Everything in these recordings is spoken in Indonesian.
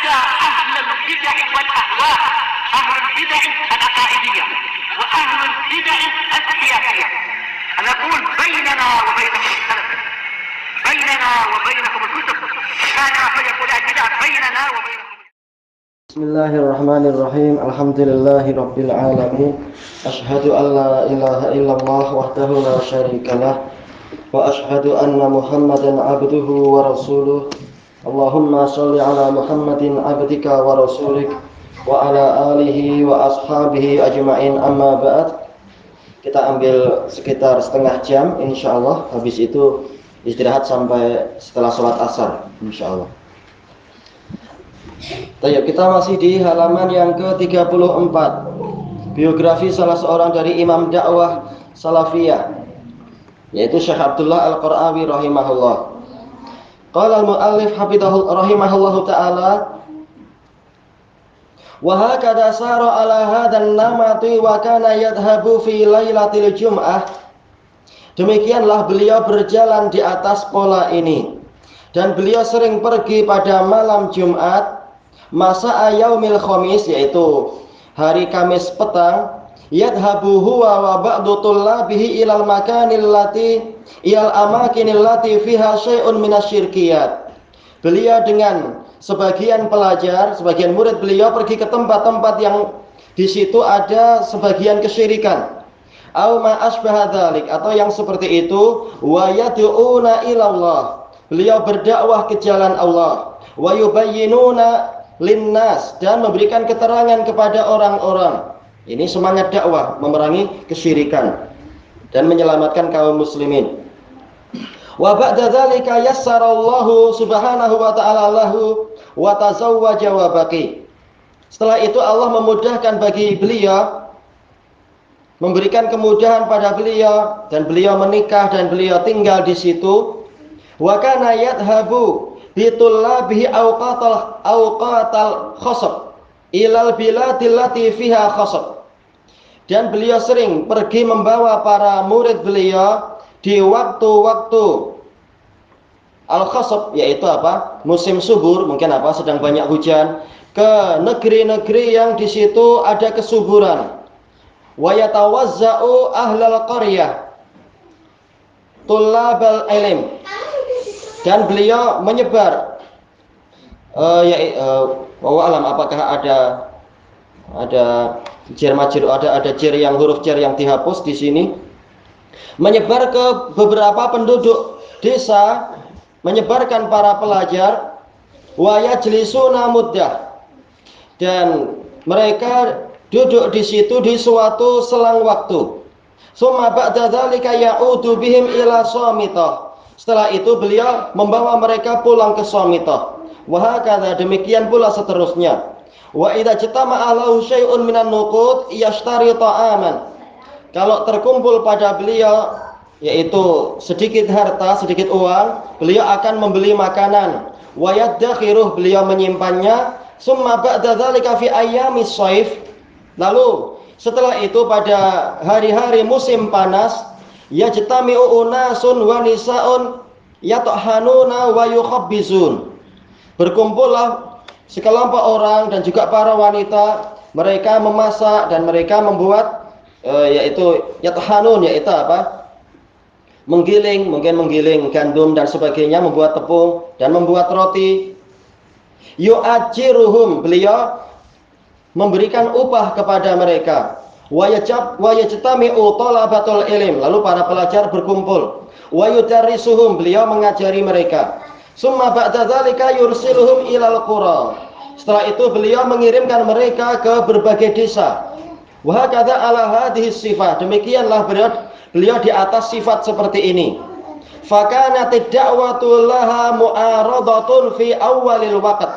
ada ahlul bid'ah wal ahwa, ahlul bid'ah al-aqaidiyah wa ahlul bid'ah al-siyasiyah. Ana aqul bainana wa bainakum al-salaf, bainana wa bainakum al-kutub, kana fayaqul al-bid'ah bainana wa bainakum. Bismillahirrahmanirrahim. Alhamdulillahi rabbil alamin. Asyhadu an la ilaha illallah wahdahu la syarikalah wa asyhadu anna Muhammadan abduhu wa rasuluh. Allahumma shalli ala Muhammadin abdika wa rasulik wa ala alihi wa ashabihi ajma'in, amma ba'd. Kita ambil sekitar setengah jam insyaallah. Habis itu istirahat sampai setelah sholat asar insyaallah. Kita masih di halaman yang ke-34. Biografi salah seorang dari imam dakwah salafiyah, yaitu Syekh Abdullah Al-Qarawi rahimahullah. Qala al-muallif hafidhahu rahimahullahu ta'ala, wa hakadha sara ala hadan namati wa kana yadhhabu fi lailatil jum'ah. Demikianlah beliau berjalan di atas pola ini, dan beliau sering pergi pada malam Jumat, masa yaumil khamis, yaitu hari Kamis petang. Yadhabu huwa wa ba'du tullabihi ilal makanil lati ilal amakinil lati fiha syai'un minasyirkiyat. Beliau dengan sebagian pelajar, sebagian murid beliau pergi ke tempat-tempat yang di situ ada sebagian kesyirikan. Au ma asbaha dzalik, atau yang seperti itu. Wa yad'una ilallah, beliau berdakwah ke jalan Allah. Wa yubayyinuna linnas, dan memberikan keterangan kepada orang-orang. Ini semangat dakwah, memerangi kesyirikan dan menyelamatkan kaum muslimin. Wa ba'da dzalika yassarallahu subhanahu wa ta'ala lahu wa tazawwaja wa baqi. Setelah itu Allah memudahkan bagi beliau, memberikan kemudahan pada beliau, dan beliau menikah dan beliau tinggal di situ. Wa kana yadhabu bitullabihi awqatal khasab ilal biladil lati fiha khasab. Dan beliau sering pergi membawa para murid beliau di waktu-waktu al-khasab, yaitu apa? Musim subur, mungkin apa? Sedang banyak hujan, ke negeri-negeri yang di situ ada kesuburan. Wa yatawazza'u ahlal qaryah tullabal ilm, dan beliau menyebar alam, apakah ada jer yang huruf jer yang dihapus di sini, menyebar ke beberapa penduduk desa, menyebarkan para pelajar. Wa yajlisuna muddah, dan mereka duduk di situ di suatu selang waktu. Summa ba'da dzalika ya'udu bihim ila Shamitah, setelah itu beliau membawa mereka pulang ke Shamitah. Wa hakadha, demikian pula seterusnya. Wa idza jatama'a lahu syai'un minan nuqud yashtari ta'aman, kalau terkumpul pada beliau yaitu sedikit harta, sedikit uang, beliau akan membeli makanan. Wa yadakhiruh, beliau menyimpannya. Summa ba'da dzalika fi ayyamis shaif, lalu setelah itu pada hari-hari musim panas, yajtami'u unasun wa nisa'un yathanuna wa yukhabbizun, berkumpullah sekelompok orang dan juga para wanita, mereka memasak dan mereka membuat yaitu yathanun, yaitu apa? Menggiling, mungkin menggiling gandum dan sebagainya, membuat tepung dan membuat roti. Yu'ajiruhum, beliau memberikan upah kepada mereka. Wa yajtami'u talabatul ilm, lalu para pelajar berkumpul. Wa yudarrisuhum, beliau mengajari mereka. Summa ba'da dzalika yursiluhum ilal qura, setelah itu beliau mengirimkan mereka ke berbagai desa. Wa hakadha ala hadhihi sifat, demikianlah beliau di atas sifat seperti ini. Fakanat ad-da'watu laha mu'aradatun fi awwalil waqt,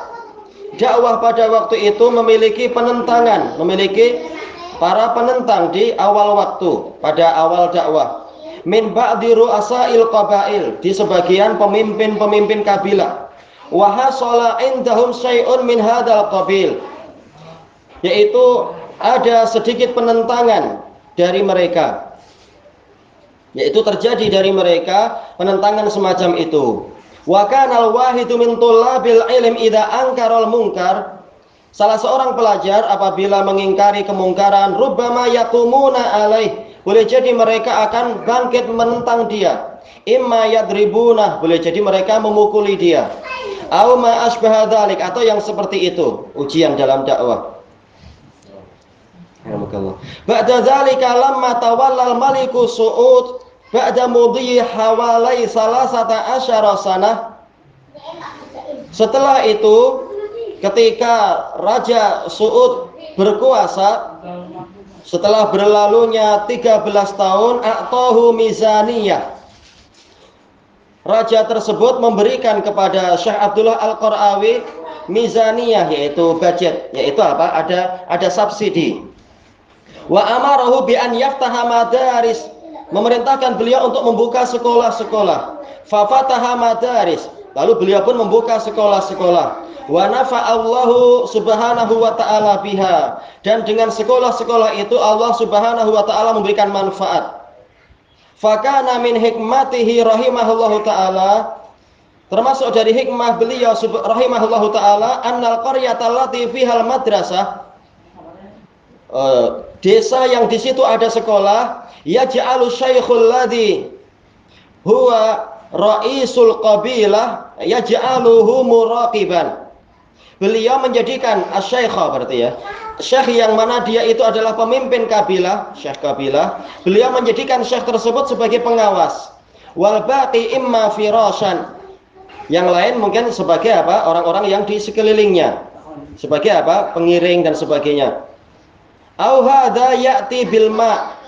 dakwah pada waktu itu memiliki penentangan, memiliki para penentang di awal waktu, pada awal dakwah. Min ba'di ru'asail qabail, di sebagian pemimpin-pemimpin kabilah. Wa hasala indahum syai'un min hadzal qabil, yaitu ada sedikit penentangan dari mereka, yaitu terjadi dari mereka penentangan semacam itu. Wa kana al-wahidu min tullabil ilm idza ankara al-munkar. Salah seorang pelajar apabila mengingkari kemungkaran, rubbama yaqumuna alaih, boleh jadi mereka akan bangkit menentang dia. Imma yadribuna, boleh jadi mereka memukuli dia. Au ma asbaha dzalik, atau yang seperti itu, ujian dalam dakwah. Ba'da dzalika lamma tawalla al-maliku Su'ud ba'da mudhi hawalai salasata asyara sanah. Setelah itu, ketika Raja Su'ud berkuasa, setelah berlalunya 13 tahun, a'tahu mizaniyah, raja tersebut memberikan kepada Syekh Abdullah Al-Qarawi mizaniyah, yaitu budget, yaitu apa? Ada subsidi. Wa amarahu bi an yaftaha madaris, memerintahkan beliau untuk membuka sekolah-sekolah. Fa fataha madaris, lalu beliau pun membuka sekolah-sekolah. Wa nafa'allahu subhanahu wa ta'ala biha, dan dengan sekolah-sekolah itu Allah subhanahu wa ta'ala memberikan manfaat. Fakana min hikmatihi rahimahullahu ta'ala, termasuk dari hikmah beliau rahimahullahu ta'ala, annal qaryata allati fihal madrasah, desa yang di situ ada sekolah, yaj'alu syaikhul ladzi huwa ra'isul qabilah yaj'aluhu muraqiban. Beliau menjadikan asy-syaikha, berarti ya, syekh yang mana dia itu adalah pemimpin kabilah, syekh kabilah, beliau menjadikan syekh tersebut sebagai pengawas. Wal baqi imma firashan, yang lain mungkin sebagai apa? Orang-orang yang di sekelilingnya, sebagai apa? Pengiring dan sebagainya. Au hadza ya'ti bil ma'.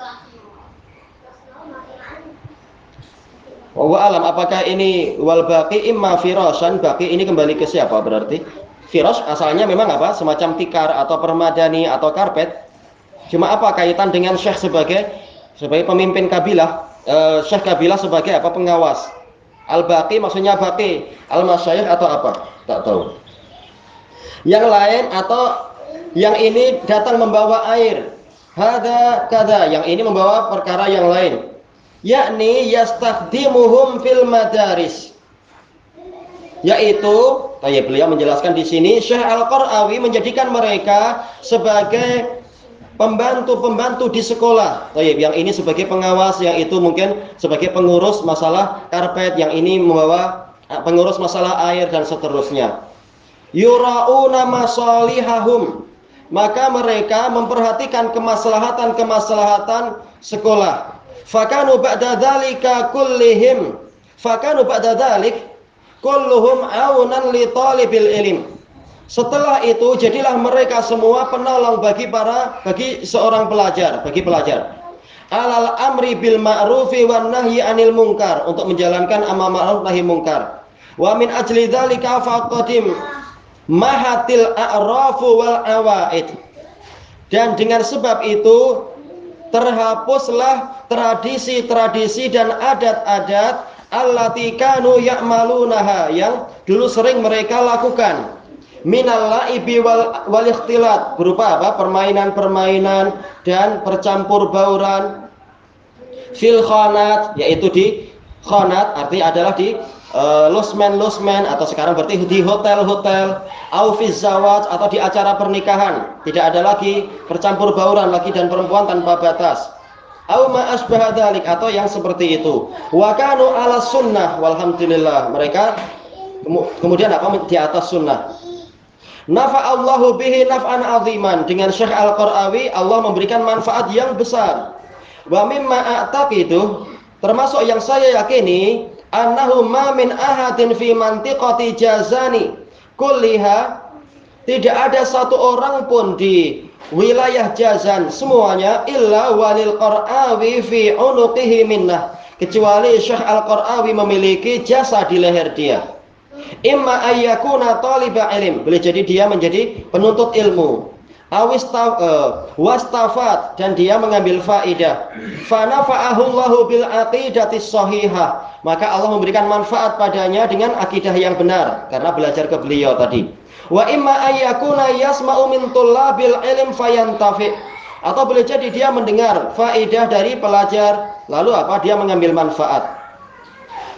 Wa alam, apakah ini wal baqi imma firashan, baqi ini kembali ke siapa berarti? Firas asalnya memang apa? Semacam tikar atau permadani atau karpet. Cuma apa kaitan dengan syekh sebagai pemimpin kabilah? Syekh kabilah sebagai apa? Pengawas. Al-baqi maksudnya baqi, al-masyayikh atau apa? Tak tahu. Yang lain atau yang ini datang membawa air. Hada kada, yang ini membawa perkara yang lain. Yakni yastakhdimuhum fil madaris. Yaitu, beliau menjelaskan di sini, Syekh Al-Qarawi menjadikan mereka sebagai pembantu-pembantu di sekolah. Yang ini sebagai pengawas, yang itu mungkin sebagai pengurus masalah karpet, yang ini membawa pengurus masalah air dan seterusnya. Yura'una masalihahum, maka mereka memperhatikan kemaslahatan sekolah. Fakanu ba'da dzalika kullihim, fakanu ba'da dzalik kulluhum aunan li talibil ilm. Setelah itu jadilah mereka semua penolong bagi seorang pelajar, bagi pelajar. Alal amri bil ma'rufi wan nahyi 'anil munkar, untuk menjalankan amar ma'ruf nahi munkar. Wa min ajli dzalika faqadim mahatil a'rafu wal awaid. Dan dengan sebab itu terhapuslah tradisi-tradisi dan adat-adat allati kanu ya'malunaha, yang dulu sering mereka lakukan, minal laibi wal ikhtilat, berupa apa? Permainan-permainan dan percampur bauran, fil khanat, yaitu di khanat, artinya adalah di losmen atau sekarang berarti di hotel-hotel, au fi zawaj, atau di acara pernikahan, tidak ada lagi percampur bauran lagi dan perempuan tanpa batas. Au ma asbaha dzalik, atau yang seperti itu. Wa kanu ala sunnah, walhamdulillah, mereka kemudian apa? Di atas sunnah. Nafa'allahu bihi naf'an 'aziman, dengan Syekh Al-Qarawi Allah memberikan manfaat yang besar. Wa mimma a'taqidu, termasuk yang saya yakini, annahu ma min ahadin fi mantiqati Jazani kulliha, tidak ada satu orang pun di wilayah Jazan semuanya, illa walil Qarawi fi unuqihi minnah, kecuali Syekh Al-Qarawi memiliki jasa di leher dia. Imma ayyakuna taliba ilm, boleh jadi dia menjadi penuntut ilmu, wastafat, dan dia mengambil faidah. Fa nafa'ahu Allahu bil aqidatis shahihah, maka Allah memberikan manfaat padanya dengan akidah yang benar karena belajar ke beliau tadi. Wa imma ayyakuna yasma'u min tullabil ilm fayantafi, atau boleh jadi dia mendengar faedah dari pelajar lalu apa? Dia mengambil manfaat.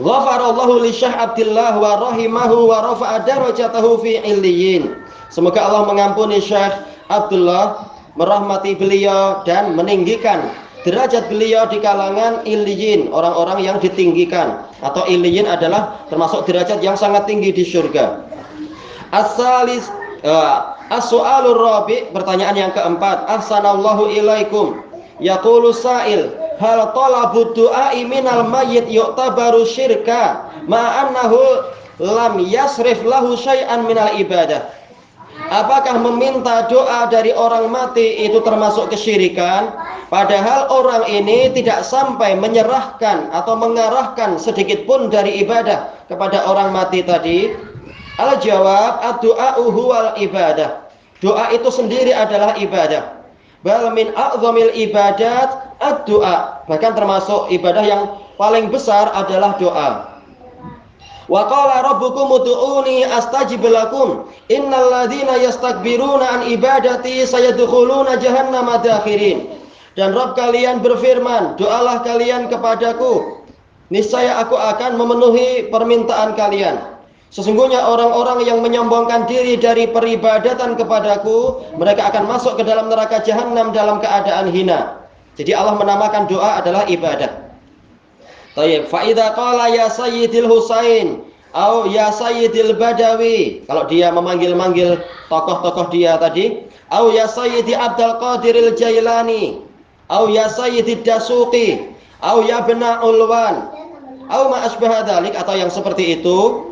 Ghafarallahu li Syekh Abdullah wa rahimahu wa rafa'a darajatahu fi illiyin. Semoga Allah mengampuni Syekh Abdullah, merahmati beliau dan meninggikan derajat beliau di kalangan illiyin, orang-orang yang ditinggikan. Atau illiyin adalah termasuk derajat yang sangat tinggi di surga. As-salis as-su'alur rabi', pertanyaan yang keempat. Ahsanallahu ilaikum. Yaqulu sa'il, hal talabud du'a'i minal mayyit yu'tabaru syirka ma'annahu lam yasrif lahu syai'an minal ibadah. Apakah meminta doa dari orang mati itu termasuk kesyirikan, padahal orang ini tidak sampai menyerahkan atau mengarahkan sedikit pun dari ibadah kepada orang mati tadi? Al-jawab, ad-du'a'u huwal ibadah. Doa itu sendiri adalah ibadah. Bal min a'zamil ibadat ad-du'a. Bahkan termasuk ibadah yang paling besar adalah doa. Wa qala rabbukum ud'uni astajib lakum innal ladzina yastakbiruna an ibadati sayadkhuluna jahannama dakhirin. Dan Rabb kalian berfirman, doalah kalian kepadaku, niscaya aku akan memenuhi permintaan kalian. Sesungguhnya orang-orang yang menyombongkan diri dari peribadatan kepadaku, mereka akan masuk ke dalam neraka jahanam dalam keadaan hina. Jadi Allah menamakan doa adalah ibadah. Tayyib, fa idza qala ya sayyidil Husain au ya sayyidil Badawi, kalau dia memanggil-manggil tokoh-tokoh dia tadi, au ya sayyidi Abdul Qadiril Jailani, au ya sayyidid Dasuqi, au ya bena Ulwan, au ma asbaha dzalik, atau yang seperti itu.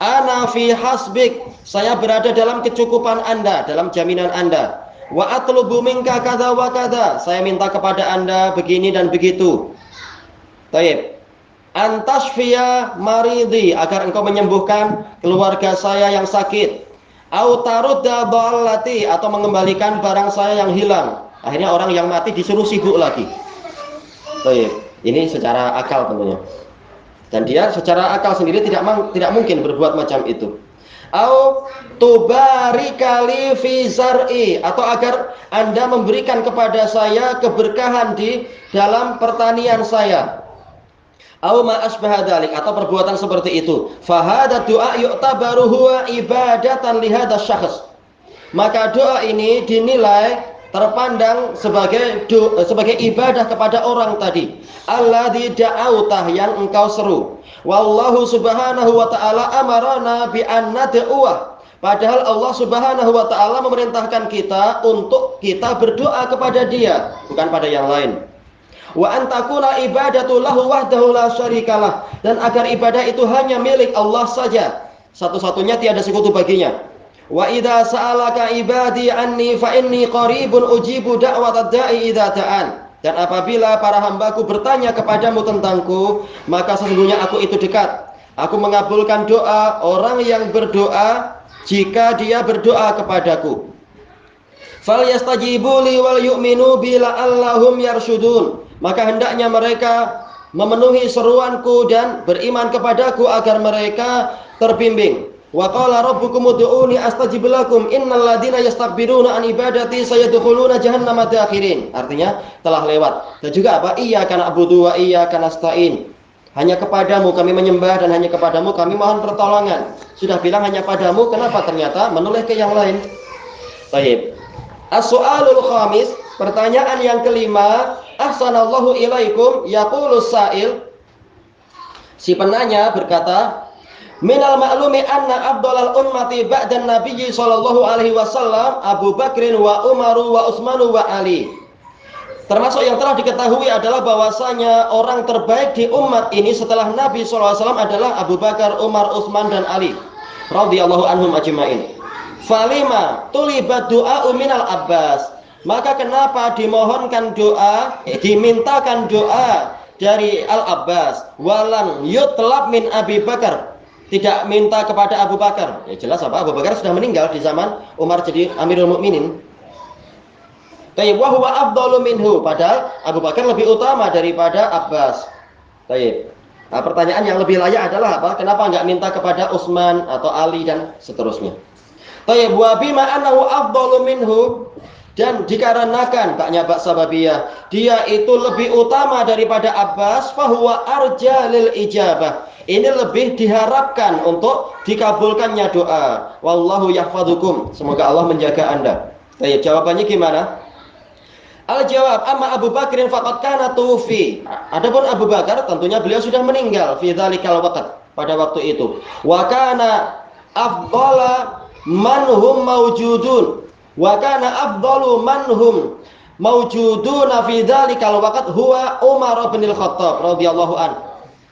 Ana fi hasbik, saya berada dalam kecukupan Anda, dalam jaminan Anda. Wa atlubu minka kadza wa kadza, saya minta kepada Anda begini dan begitu. Taib. Antashfiya maridi, agar engkau menyembuhkan keluarga saya yang sakit. Au tarudda dhallati, atau mengembalikan barang saya yang hilang. Akhirnya orang yang mati disuruh sibuk lagi. Taib. Ini secara akal tentunya. Dan dia secara akal sendiri tidak mungkin berbuat macam itu. Au tubarikali fi zar'i, atau agar Anda memberikan kepada saya keberkahan di dalam pertanian saya. Au ma asbaha dzalik, atau perbuatan seperti itu. Fa hadza du'a yu'tabaru huwa ibadatan li hadzal syakhs. Maka doa ini dinilai, terpandang sebagai ibadah kepada orang tadi. Alladzi da'autah, yang engkau seru. Wallahu subhanahu wa ta'ala amarana bi an nad'uah. Padahal Allah subhanahu wa ta'ala memerintahkan kita untuk kita berdoa kepada dia, bukan pada yang lain. Wa antakuna ibadatu lahu wahdahu la syarikalah, dan agar ibadah itu hanya milik Allah saja, satu-satunya tiada sekutu baginya. Wa idza sa'alaka ibadi anni fa inni qaribun ujibu da'watad da'i idza da'an. Dan apabila para hambaku bertanya kepadamu tentangku, maka sesungguhnya aku itu dekat. Aku mengabulkan doa orang yang berdoa jika dia berdoa kepadaku. Falyastajibu li wal yu'minu bi la'allahum yarshudun. Maka hendaknya mereka memenuhi seruanku dan beriman kepadaku agar mereka terbimbing. Wa qala rabbukum ud'uni astajib lakum innal ladzina yastakbiruna an ibadati sayadkhuluna jahannama dakhirin. Artinya telah lewat. Dan juga apa? Iyyaka na'budu wa iyyaka nasta'in. Hanya kepadamu kami menyembah dan hanya kepadamu kami mohon pertolongan. Sudah bilang hanya padamu, kenapa ternyata menoleh ke yang lain? Baik. As-su'alul khamis, pertanyaan yang kelima, ahsanallahu ilaikum, yaqulus sa'il. Si penanya berkata, minal ma'lumi anna afdalal ummati ba'dan nabiyyi sallallahu alaihi wasallam Abu Bakrin wa Umaru wa Utsmanu wa Ali. Termasuk yang telah diketahui adalah bahwasanya orang terbaik di umat ini setelah Nabi sallallahu alaihi wasallam adalah Abu Bakar, Umar, Utsman dan Ali radhiyallahu anhum ajmain. Falima tulibat du'a minal Abbas. Maka kenapa dimohonkan doa, dimintakan doa dari Al-Abbas, walam yutlab min Abi Bakar, tidak minta kepada Abu Bakar? Ya jelas apa? Abu Bakar sudah meninggal di zaman Umar jadi Amirul Mukminin. Tayyib, wa huwa afdalu minhu, padahal Abu Bakar lebih utama daripada Abbas. Tayyib. Nah, pertanyaan yang lebih layak adalah apa? Kenapa enggak minta kepada Utsman atau Ali dan seterusnya? Tayyib, wa bima annahu afdalu minhu, Dan dikarenakan baknya bak sababiyah, dia itu lebih utama daripada Abbas, fahuwa arja lil ijabah. Ini lebih diharapkan untuk dikabulkannya doa. Wallahu yahfadukum. Semoga Allah menjaga Anda. Baik, jawabannya gimana? Al-jawab, amma Abu Bakrin faqad kana tufi. Adapun Abu Bakar tentunya beliau sudah meninggal fi dzalikal waqt, pada waktu itu. Wa kana afdhala man hum mawjudun. Wa kana afdalu man hum mawjuduna fi dzalikal waqt huwa Umar bin Al-Khattab radhiyallahu an.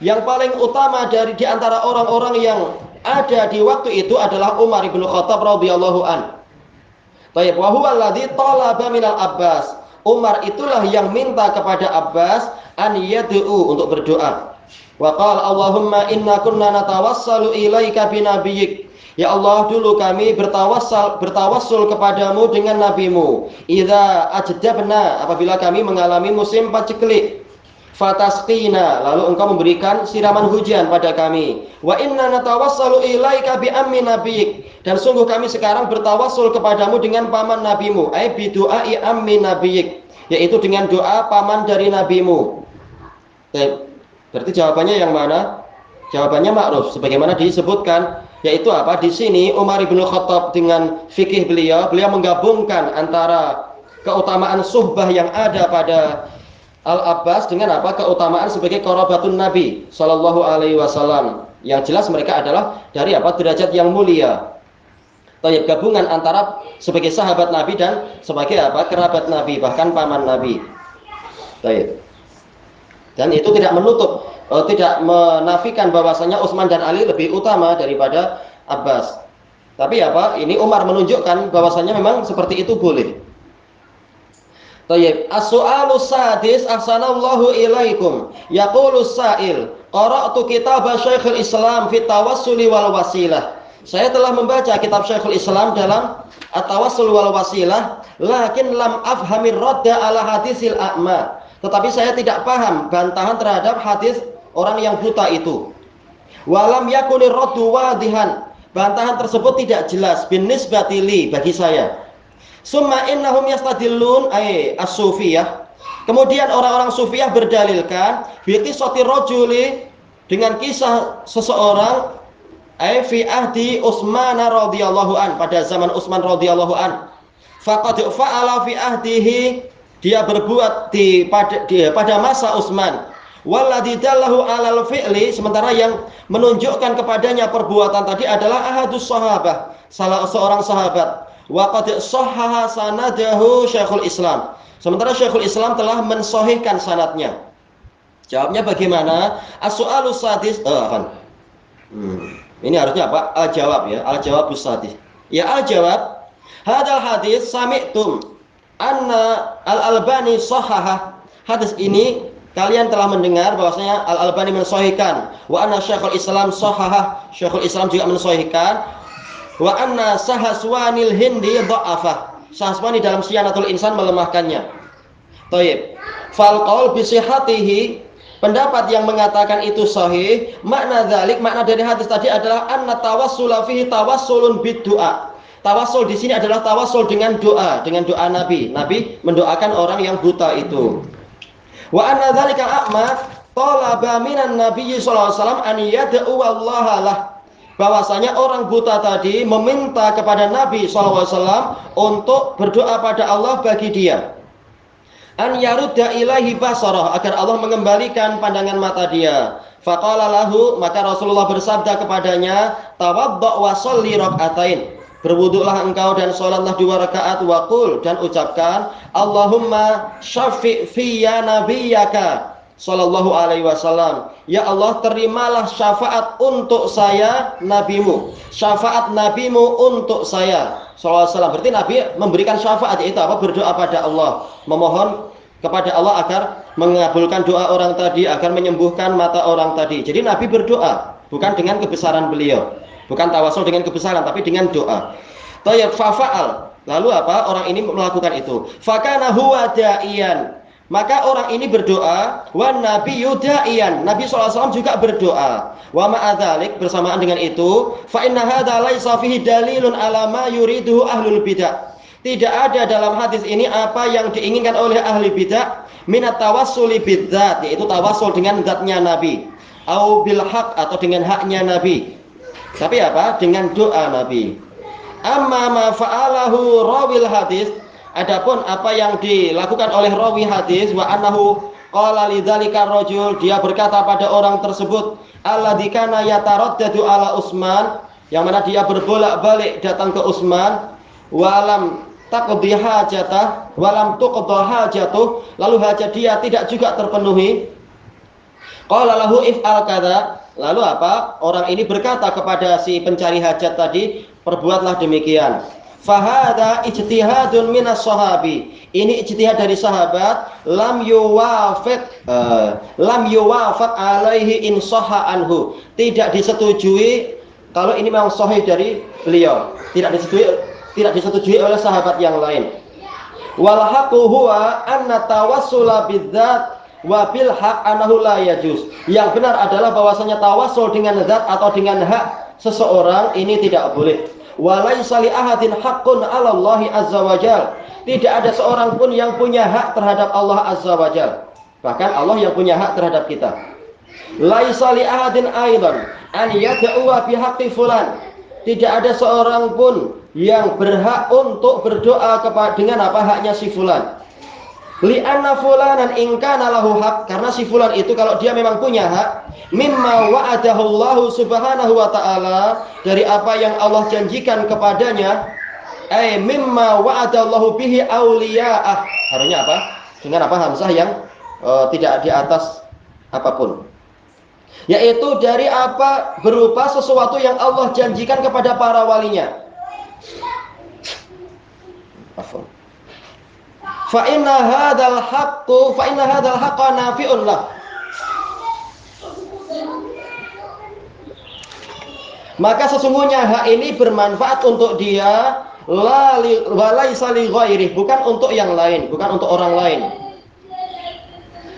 Yang paling utama dari di antara orang-orang yang ada di waktu itu adalah Umar bin Al-Khattab radhiyallahu an. Baik, wa huwa alladzi talaba minal Abbas. Umar itulah yang minta kepada Abbas an yad'u, untuk berdoa. Wa qala Allahumma inna kunna natawassalu ilaika binabiyyik. Ya Allah, dulu kami bertawassul kepadamu dengan nabimu. Idza ajdabna, apabila kami mengalami musim paceklik. Fatasqina, lalu engkau memberikan siraman hujan pada kami. Wa inna natawassalu ilaika bi ammi nabiyyik, dan sungguh kami sekarang bertawassul kepadamu dengan paman nabimu, ai bi du'ai ammi nabiyyik, yaitu dengan doa paman dari nabimu. Berarti jawabannya yang mana? Jawabannya ma'ruf, sebagaimana disebutkan, yaitu apa? Di sini Umar bin Khattab dengan fikih beliau menggabungkan antara keutamaan suhbah yang ada pada Al-Abbas dengan apa? Keutamaan sebagai qarabatun Nabi sallallahu alaihi wasallam. Yang jelas mereka adalah dari apa? Derajat yang mulia. Tayyib, gabungan antara sebagai sahabat Nabi dan sebagai apa? Kerabat Nabi, bahkan paman Nabi. Tayyib. Dan itu tidak menutup, tidak menafikan bahwasanya Utsman dan Ali lebih utama daripada Abbas. Tapi apa? Ini Umar menunjukkan bahwasanya memang seperti itu boleh. Tayyib, as-su'alu sadis ahsanallahu ilaikum. Yaqulu sa'il, qara'tu kitab Syekhul Islam fi tawassuli wal wasilah. Saya telah membaca kitab Syekhul Islam dalam at-tawassul wal wasilah, lakin lam afhamir radda ala hadisil a'ma. Tetapi saya tidak paham bantahan terhadap hadis orang yang buta itu. Walam yakunir raddu wadihan. Bantahan tersebut tidak jelas bin nisbati li, bagi saya. Summa innahum yastadillun ay as-sufiyah. Kemudian orang-orang sufiyah berdalilkan bi qissati rajuli, dengan kisah seseorang ay fi ahdi Utsman radhiyallahu an, pada zaman Utsman radhiyallahu an. Faqad fa'ala fi ahdihi, dia berbuat pada masa Utsman. Walladzi dallahu 'alal fi'li, sementara yang menunjukkan kepadanya perbuatan tadi adalah ahadus sahabah, salah seorang sahabat. Wa qad shahhaha sanadahu Syekhul Islam. Sementara Syekhul Islam telah mensahihkan sanadnya. Jawabnya bagaimana? As-su'alu sadis, ini harusnya apa? Al-jawab ya, al-jawabus sadis. Ya, al-jawab, hadal hadis sami'tum anna al-Albani shahhaha. Hadis ini kalian telah mendengar bahwasanya Al-Albani mensahihkan. Wa anna Syekhul Islam shahhaha, Syekhul Islam juga mensahihkan. Wa anna Sahaswanil Hindi dha'afah, Sahaswani dalam Siyanatul Insan melemahkannya. Thayyib. Fal qaul bi sihhatihi, pendapat yang mengatakan itu sahih, makna dzalik, makna dari hadis tadi adalah anna tawassula fihi tawassulun bid-du'a. Tawassul di sini adalah tawassul dengan doa Nabi. Nabi mendoakan orang yang buta itu. Wa anna dzalika a'ma talaba minan nabiyyi sallallahu alaihi wasallam an yad'u wallaha lah, bahwasanya orang buta tadi meminta kepada Nabi SAW untuk berdoa pada Allah bagi dia. An yarudda ilaihi basarah, agar Allah mengembalikan pandangan mata dia. Faqala lahu, maka Rasulullah bersabda kepadanya, tawadda' wa sholli rak'atain, berwuduklah engkau dan sholatlah 2 rakaat, wa qul, dan ucapkan, Allahumma syafi' fiyya nabiyyaka sallallahu alaihi wasallam, ya Allah terimalah syafaat untuk saya nabimu, syafaat nabimu untuk saya sallallahu alaihi wasallam. Berarti Nabi memberikan syafaat, yaitu apa? Berdoa pada Allah, memohon kepada Allah agar mengabulkan doa orang tadi, agar menyembuhkan mata orang tadi. Jadi Nabi berdoa bukan dengan kebesaran beliau, bukan tawasul dengan kebesaran, tapi dengan doa. Tayyib, fa'al, lalu apa? Orang ini melakukan itu. Fakana huwa da'iyan, maka orang ini berdoa. Wan Nabi yuda'iyan, Nabi SAW juga berdoa. Wa ma'adzalik, bersamaan dengan itu, fa inna hadza laisa fihi dalilun ala ma yuriduhu ahlul bidah. Tidak ada dalam hadis ini apa yang diinginkan oleh ahli bidah minat tawassuli bidzat, yaitu tawassul dengan zatnya Nabi, au bil haq atau dengan haknya Nabi. Tapi apa? Dengan doa Nabi. Amma ma fa'alahu rawil hadis, adapun apa yang dilakukan oleh rawi hadis, wa annahu qala lidzalika rajul, dia berkata pada orang tersebut, alladzi kana yataraddadu ala Utsman, yang mana dia berbolak-balik datang ke Utsman, walam taqdi hajatah, walam tuqda hajatuh, lalu hajat dia tidak juga terpenuhi. Qala lahu if'al kadza, lalu apa? Orang ini berkata kepada si pencari hajat tadi, perbuatlah demikian. Fahada ijtihadun minas sahabi, ini ijtihad dari sahabat, lam yuwafaq alaihi in sahha anhu, tidak disetujui kalau ini memang sahih dari beliau, tidak disetujui oleh sahabat yang lain. Wal haqqu huwa anna tawassula bidzat wa bil haq annahu la yajuz. Yang benar adalah bahwasanya tawassul dengan zat atau dengan hak seseorang ini tidak boleh. Walaisa li ahadin haqqun 'ala Allah azza wajal. Tidak ada seorang pun yang punya hak terhadap Allah azza wajal. Bahkan Allah yang punya hak terhadap kita. Laisa li ahadin aidan an yad'u bi haqqi fulan. Tidak ada seorang pun yang berhak untuk berdoa kepada dengan apa haknya si fulan. Li'anna fulanan in kana lahu haq, karena si fulan itu kalau dia memang punya hak, mimma wa'adahu Allah subhanahu wa ta'ala, dari apa yang Allah janjikan kepadanya, mimma wa'adallahu bihi awliya'ah. Harusnya apa? Dengan apa hamzah yang tidak di atas apapun. Yaitu dari apa berupa sesuatu yang Allah janjikan kepada para walinya. Fa inna hadzal haqqa nafi'un lah. Maka sesungguhnya hak ini bermanfaat untuk dia, walaisa li ghairi, bukan untuk yang lain, bukan untuk orang lain.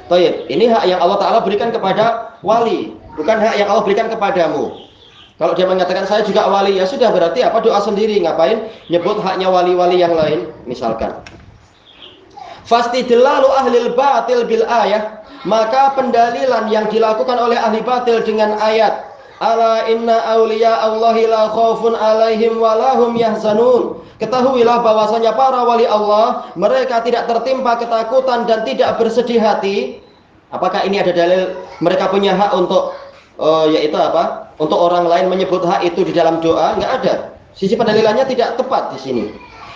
Baik, ini hak yang Allah Ta'ala berikan kepada wali, bukan hak yang Allah berikan kepadamu. Kalau dia mengatakan saya juga wali, ya sudah, berarti apa, doa sendiri, ngapain nyebut haknya wali-wali yang lain misalkan. Fastidlalu ahlil batil bil ayah, maka pendalilan yang dilakukan oleh ahli batil dengan ayat ala inna awliya Allahi la khaufun alaihim walahum yahzanun, ketahuilah bahwasanya para wali Allah mereka tidak tertimpa ketakutan dan tidak bersedih hati. Apakah ini ada dalil mereka punya hak untuk yaitu apa, untuk orang lain menyebut hak itu di dalam doa? Enggak ada. Sisi pendalilannya tidak tepat di sini.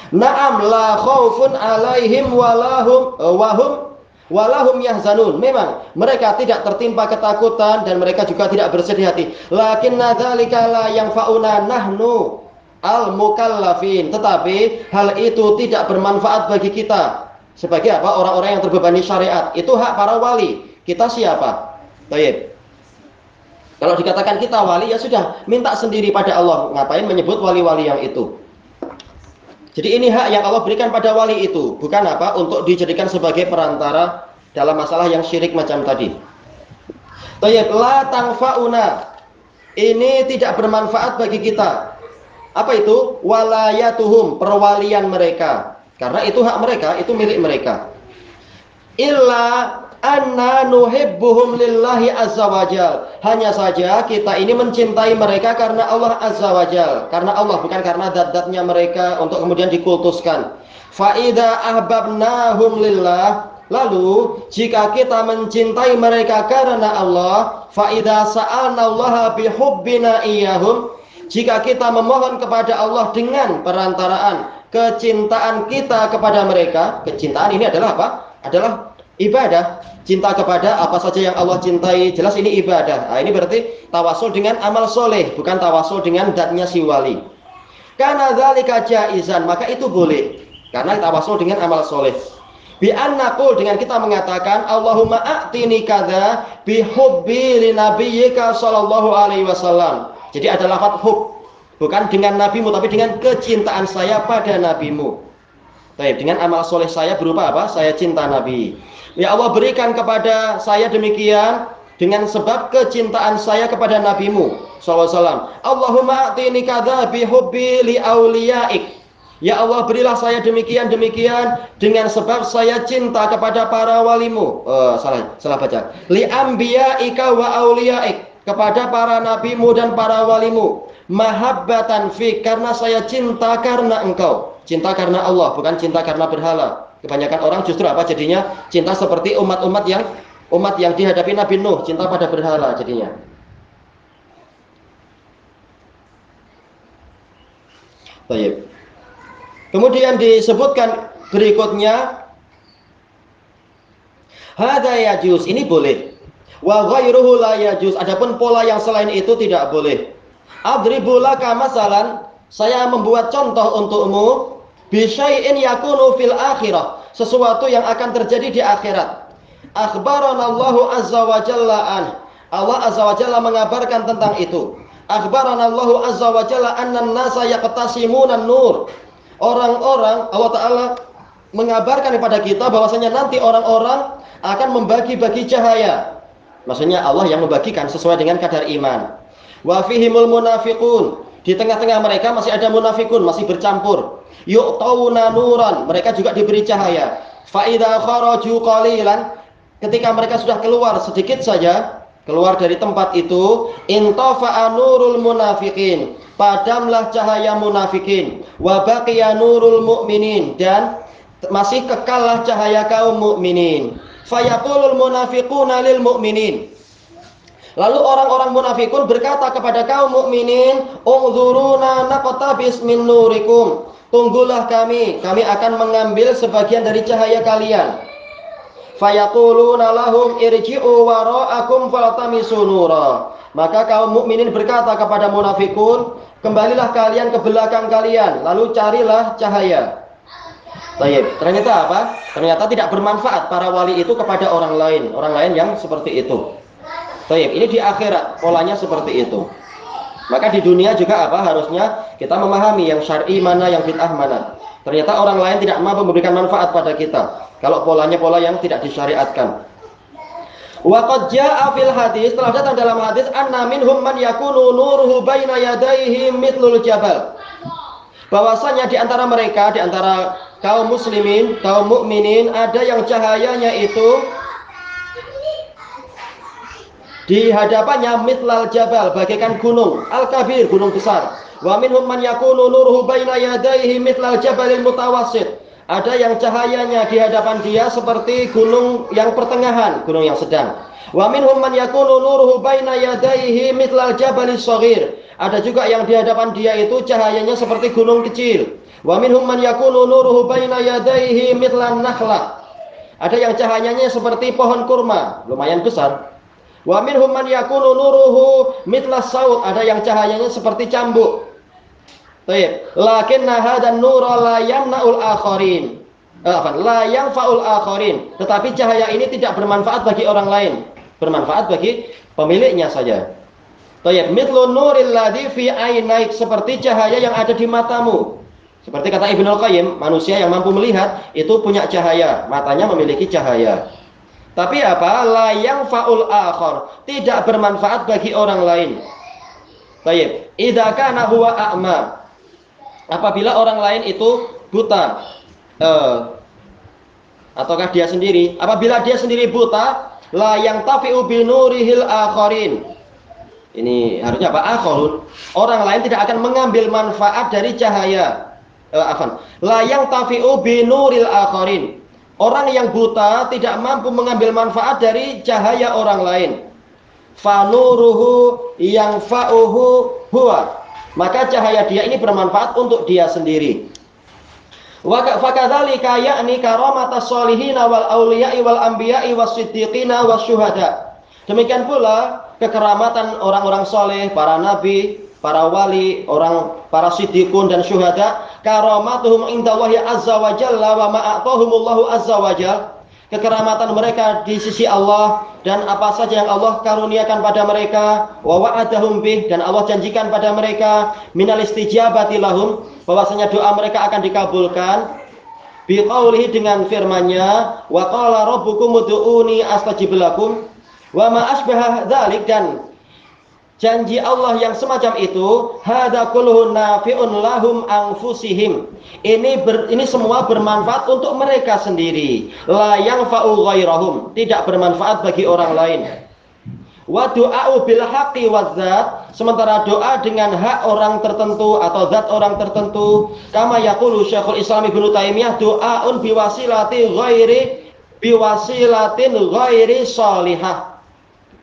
Na'am la khaufun alaihim walahum yahzanun. Memang mereka tidak tertimpa ketakutan dan mereka juga tidak bersedih hati. Lakinna dzalika la yanfa'una nahnu al-mukallafin. Tetapi hal itu tidak bermanfaat bagi kita sebagai apa, orang-orang yang terbebani syariat. Itu hak para wali. Kita siapa? Baik. Kalau dikatakan kita wali, ya sudah, minta sendiri pada Allah. Ngapain menyebut wali-wali yang itu? Jadi ini hak yang Allah berikan pada wali itu, bukan apa, untuk dijadikan sebagai perantara dalam masalah yang syirik macam tadi. Tayyib, la tanfa'una, ini tidak bermanfaat bagi kita. Apa itu? Walayatuhum, perwalian mereka. Karena itu hak mereka, itu milik mereka. Illa anna nuhibbuhum lillahi azza wajal. Hanya saja kita ini mencintai mereka karena Allah azza wajal, karena Allah, bukan karena zat-zatnya mereka untuk kemudian dikultuskan. Fa idza ahbabnahum lillah, lalu jika kita mencintai mereka karena Allah, fa idza sa'alnallaha bihubbina iyyahum, jika kita memohon kepada Allah dengan perantaraan kecintaan kita kepada mereka. Kecintaan ini adalah apa? Adalah ibadah. Cinta kepada apa saja yang Allah cintai, jelas ini ibadah. Nah, ini berarti tawasul dengan amal soleh, bukan tawasul dengan zatnya si wali. Karena dzalika jaizan, maka itu boleh. Karena tawasul dengan amal soleh. Bi annaqul, dengan kita mengatakan Allahumma a'tini kadza bi hubbi li nabiyyika sallallahu alaihi wasallam. Jadi ada lafaz hub, bukan dengan nabimu, tapi dengan kecintaan saya pada nabimu. Baik, dengan amal soleh saya berupa apa? Saya cinta Nabi. Ya Allah, berikan kepada saya demikian dengan sebab kecintaan saya kepada nabimu sallallahu alaihi wasallam. Allahumma a'tini kadza bi hubbi li auliyaik. Ya Allah, berilah saya demikian-demikian dengan sebab saya cinta kepada para walimu. Salah baca. Li anbiya'ika wa auliyaik, kepada para nabimu dan para walimu. Mahabbatan fi, karena saya cinta karena engkau. Cinta karena Allah, bukan cinta karena berhala. Kebanyakan orang justru apa jadinya? Cinta seperti umat yang dihadapi Nabi Nuh, cinta pada berhala jadinya. Baik. Kemudian disebutkan berikutnya, hada yajuz, ini boleh. Wa ghairuhu la yajuz, adapun pola yang selain itu tidak boleh. Adribu laka masalan, saya membuat contoh untukmu, bi syai'in yakunu fil akhirah, sesuatu yang akan terjadi di akhirat. Akhbarana Allahu azza wa jalla an, Allah azza wa jalla mengabarkan tentang itu. Akhbarana Allahu azza wa jalla anna an-nasa yaqtasimuna an-nur. Orang-orang, Allah Ta'ala mengabarkan kepada kita bahwasanya nanti orang-orang akan membagi-bagi cahaya. Maksudnya Allah yang membagikan sesuai dengan kadar iman. Wa fihimul munafiqun, di tengah-tengah mereka masih ada munafikun, masih bercampur. Yu'tawna nuran, mereka juga diberi cahaya. Fa idza kharaju qalilan, ketika mereka sudah keluar sedikit saja, keluar dari tempat itu, intafa'a nurul munafiqin, padamlah cahaya munafikin, wa baqiya nurul mu'minin, dan masih kekallah cahaya kaum mukminin. Fayaqulul munafiquna lil mu'minin, lalu orang-orang munafikun berkata kepada kaum mukminin, unzuruna naqtabis min nurikum, tunggulah kami akan mengambil sebagian dari cahaya kalian. Fayaquluna lahum irji'u wara'akum falatamisu nura, maka kaum mukminin berkata kepada munafikun, kembalilah kalian ke belakang kalian, lalu carilah cahaya. Baik, ternyata apa? Ternyata tidak bermanfaat para wali itu kepada orang lain yang seperti itu. Baik, ini di akhirat polanya seperti itu. Maka di dunia juga apa? Harusnya kita memahami yang syar'i mana, yang bid'ah mana. Ternyata orang lain tidak mampu memberikan manfaat pada kita kalau polanya pola yang tidak disyariatkan. Wa qad jaa'a fil hadis, telah datang dalam hadis, anna minhum man yakunu nuruhu baina yadayhi mithlul jabal, bahwasanya di antara mereka, di antara kaum muslimin, kaum mukminin, ada yang cahayanya itu di hadapannya mithlal jabal, bagaikan gunung al-kabir, gunung besar. Wa minhum man yakunu nuruhu baina yadayhi mithlal jabalil mutawassit, ada yang cahayanya di hadapan dia seperti gunung yang pertengahan, gunung yang sedang. Wa minhum man yakunu nuruhu baina yadayhi mithlal jabalis shaghir, ada juga yang di hadapan dia itu cahayanya seperti gunung kecil. Wa minhum man yakunu nuruhu baina yadayhi mithlan nakhlah, ada yang cahayanya seperti pohon kurma, lumayan besar. Wa minhum man yakunu nuruhu mithlas saut, ada yang cahayanya seperti cambuk. Baik, lakinna hadan nura la yamna'ul akharin. La yanfa'ul akharin, tetapi cahaya ini tidak bermanfaat bagi orang lain, bermanfaat bagi pemiliknya saja. Baik, mithlu nuril ladzi fi ainaik, seperti cahaya yang ada di matamu. Seperti kata Ibnu Qayyim, manusia yang mampu melihat itu punya cahaya, matanya memiliki cahaya. Tapi apa? La yanfa'ul akhar, tidak bermanfaat bagi orang lain. Baik, idza kana huwa a'ma, apabila orang lain itu buta, ataukah dia sendiri, apabila dia sendiri buta, la yang tafi'u binurihil akharin, ini harusnya apa? Akharun, orang lain tidak akan mengambil manfaat dari cahaya. La yang tafi'u binuril akharin, orang yang buta tidak mampu mengambil manfaat dari cahaya orang lain. Fanuruhu yang fa'uhu huwa, maka cahaya dia ini bermanfaat untuk dia sendiri. Wa fakadzalika ya'ni karamatas sholihin wal auliya'i wal anbiya'i was siddiqina was syuhada, demikian pula kekeramatan orang-orang soleh, para nabi, para wali, para siddiqun dan syuhada. Karamatuhum indallahi azza wa jalla wa ma'atahumullahu azza wa jalla, kekeramatan mereka di sisi Allah dan apa saja yang Allah karuniakan pada mereka. Wa wa'adahum bih, dan Allah janjikan pada mereka minal istijabati lahum, bahwasanya doa mereka akan dikabulkan. Biqaulihi, dengan firman-Nya, wa qala rabbukum ud'uni astajib lakum, wa ma asbaha dzalik, dan janji Allah yang semacam itu, hadza kulluhu nafi'un lahum anfusihim. Ini semua bermanfaat untuk mereka sendiri. La yanfa'u ghairahum, tidak bermanfaat bagi orang lain. Wa du'a'u bil haqqi wadzat, sementara doa dengan hak orang tertentu atau zat orang tertentu, kama yaqulu Syekhul Islam Ibnu Taimiyah, du'aun biwasilatin ghairi shalihah.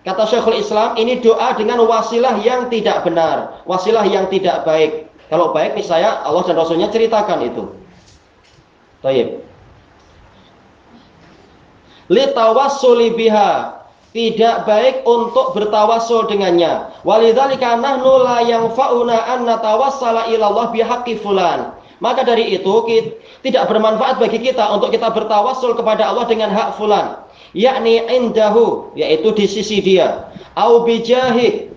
Kata Syekhul Islam, ini doa dengan wasilah yang tidak benar, wasilah yang tidak baik. Kalau baik misalnya Allah dan Rasulnya ceritakan itu. Baik. Litawassuli biha, tidak baik untuk bertawassul dengannya. Walidzalika nahnu la yanfa'una an natawassala ila Allah bihaqqi fulan. Maka dari itu tidak bermanfaat bagi kita untuk kita bertawassul kepada Allah dengan hak fulan, yakni indahu, yaitu di sisi dia, au bijahi,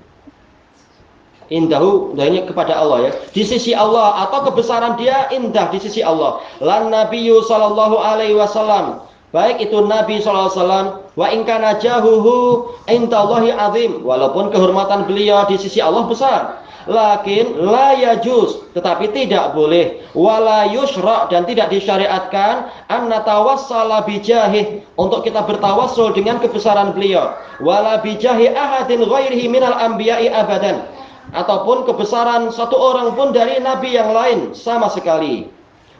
indahu dahnya kepada Allah ya, di sisi Allah, atau kebesaran dia indah di sisi Allah. Lan nabiyyu sallallahu alaihi wasallam, baik itu Nabi sallallahu alaihi wasallam, wa in kana jahuhu indallahi azim, walaupun kehormatan beliau di sisi Allah besar, lakin la yajuz, tetapi tidak boleh, wala yusra, dan tidak disyariatkan, an natawassala bijahih, untuk kita bertawassul dengan kebesaran beliau, wala bijahi ahadin ghairihi minal anbiya'i abadan, ataupun kebesaran satu orang pun dari nabi yang lain sama sekali.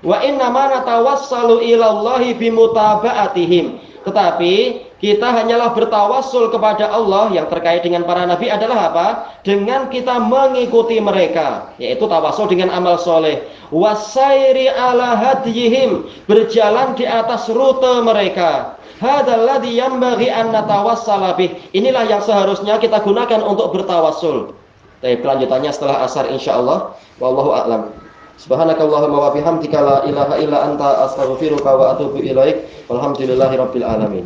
Wa inna ma natawassalu ilallahi bimutaba'atihim, tetapi kita hanyalah bertawassul kepada Allah yang terkait dengan para nabi adalah apa? Dengan kita mengikuti mereka, yaitu tawassul dengan amal soleh. Wasairi ala hadiyihim, berjalan di atas rute mereka. Hadzal ladzi yanbaghi an natawassala bih, inilah yang seharusnya kita gunakan untuk bertawassul. Baik, kelanjutannya setelah asar insyaallah. Wallahu a'lam. Subhanakallahumma wa bihamdika la ilaha illa anta astaghfiruka wa atubu ilaik. Walhamdulillahirabbil alamin.